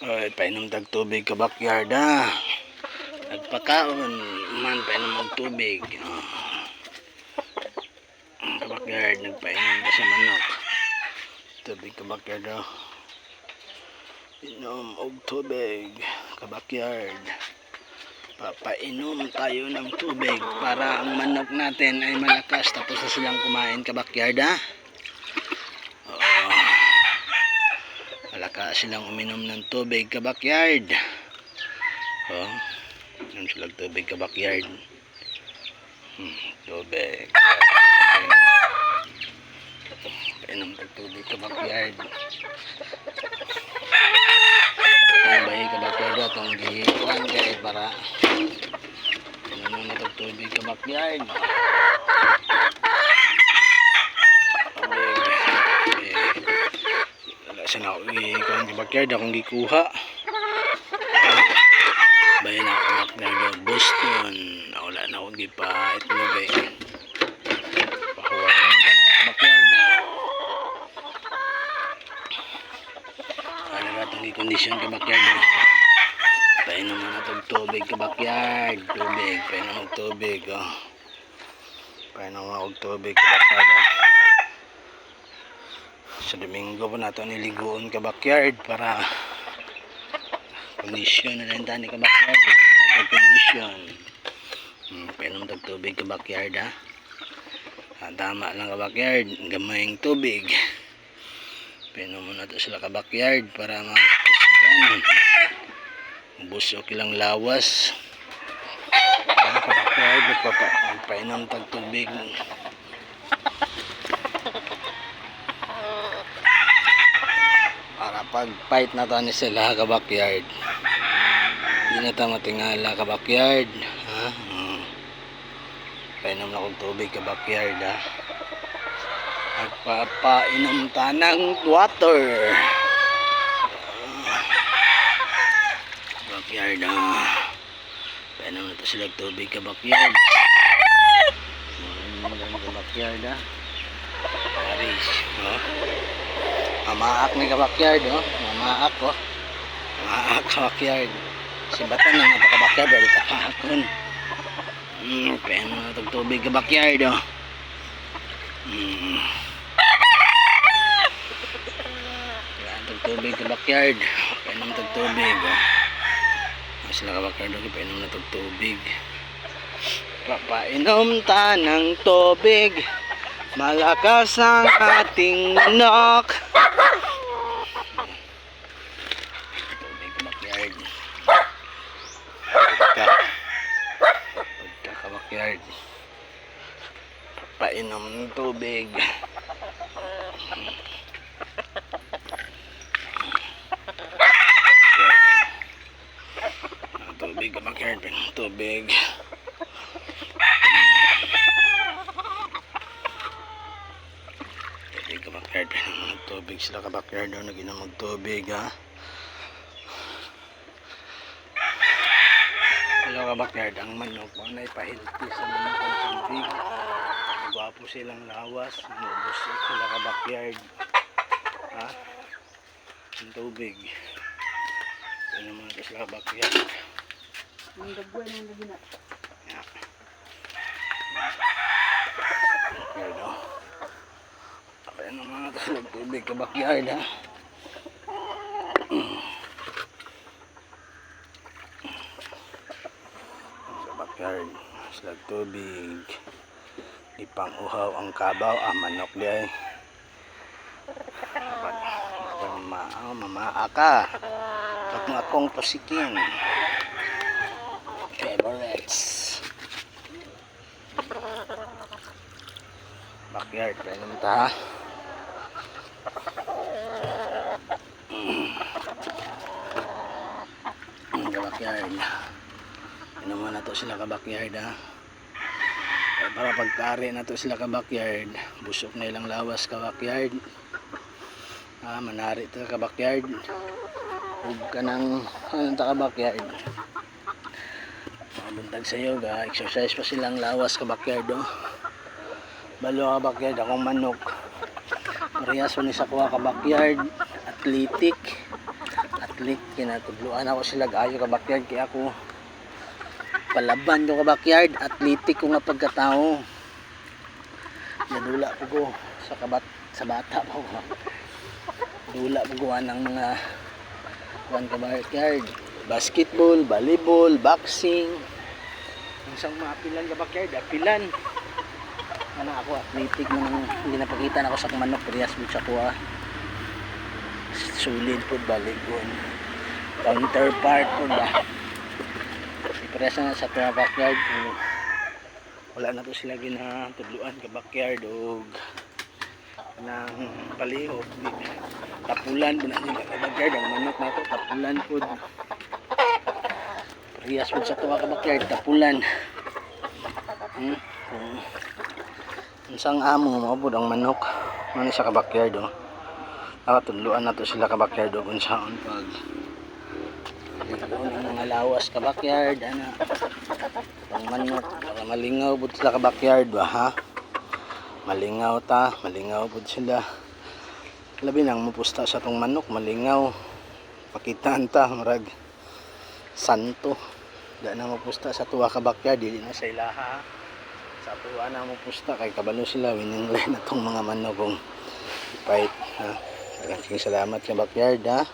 Oy, painom tag tubig ka backyard ha. Nagpakaon man painom og tubig. Ka backyard nagpainom ka sa manok. Tubig ka backyard ha. Inom og tubig ka backyard. Papainom tayo ng tubig para ang manok natin ay malakas tapos na silang kumain ka backyard ha. Malakas silang uminom ng tubig ka backyard. Inom silang tubig ka backyard. Tubig. Painom ng tubig ka backyard. Ang bayi ka backyard atong gihiwan kay para inom na ng tubig ka backyard. Sa nauwi ko ang backyard akong gikuha. Bayan ako backyard Boston. Wala na akong gipa itlog eh. Pahuwagan ka na backyard. Ano na itong kondisyon ka backyard. Painom na itong tubig ka backyard. Tubig. Painom ng tubig. Painom ng tubig ka backyard. Sa Domingo po nato niliguon ka backyard para kondisyon na lang tani ka backyard kondisyon. Painom tag tubig ka backyard ha. Tama lang ka backyard, gamayng tubig. Painom mo na to sila ka backyard para busok ilang lawas. Ka backyard painom tag tubig. Pag-fight na to ni sila ka backyard. Hindi na tayo matingala ka backyard. Painom na kong tubig ka backyard ha. Nagpapainom ta ng water. Backyard ha. Painom na to sila tubig ka backyard. Painom ka backyard ha. Paris. Mamaak ni ka backyard mamaak mamaak ka backyard si batan na nga ka backyard balik ka hakon painom na itong tubig ka backyard itong tubig ka backyard painom itong tubig sila ka backyard painom na itong tubig papainom ta ng tubig malakas ang ating manok. Tubig ka backyard. Pagka ka backyard. Painom ng tubig. Tubig ka backyard. Tubig. Ka backyard, tubig sila ka backyard naginom mag tubig ha. Hello ka backyard, ang manok mo na ipahilti sa manok ng tubig. Gwapo silang lawas, nubusok sila ka backyard ha. Ang tubig ano naman sila ka backyard ang dagway ng laginat ano mga taslag tubig ka backyard ha. Sa backyard taslag tubig di pang uhaw ang kabaw manok di ay mamaaka pag akong pasikin favorites backyard painom ta ha. Backyard inom mo na to sila ka backyard ha. Para pagkari na to sila ka backyard busok na ilang lawas ka backyard manari to ka backyard ug kanang ta ka backyard mabuntag sa yoga exercise pa silang lawas ka backyard balo ka backyard akong manok parehas ni sa kuha ka backyard athletic Athlete kinatudluan ako sila gayo ka backyard kaya ako palaban ko ka backyard, athletic ko nga pagkatao. Nadula ko sa bata pa ko. Dula ko ng mga kuan ka backyard, basketball, volleyball, boxing. Isang mga apilan ka backyard, apilan. Ano ako athletic mo hindi napakita na ako sa kumanok parehas mo sa kuha. Solid po volleyball. Counterpart po ba? Parehas na sa kuha backyard. Wala na po sila ginatudluan ka backyard o ng palihog. Tapulan po na nila ka backyard. Ang manok na ito, tapulan po. Parehas po sa kuha ka backyard, tapulan. Isang amo mo po ang manok. Ano sa ka backyard oh. Nakatudluan na to sila ka backyard o kung saan pag doon ang mga lawas ka backyard ana pang manok para malingaw po sila ka backyard ba ha, malingaw po sila labi nang mupusta sa tong manok malingaw pakitaan ta marag santo da na mupusta sa tuwa ka backyard dili na sa ilaha sa tuwa na mupusta kay kabalo sila winingly na tong mga manok kung fight ha. Maraming salamat sa backyard ha.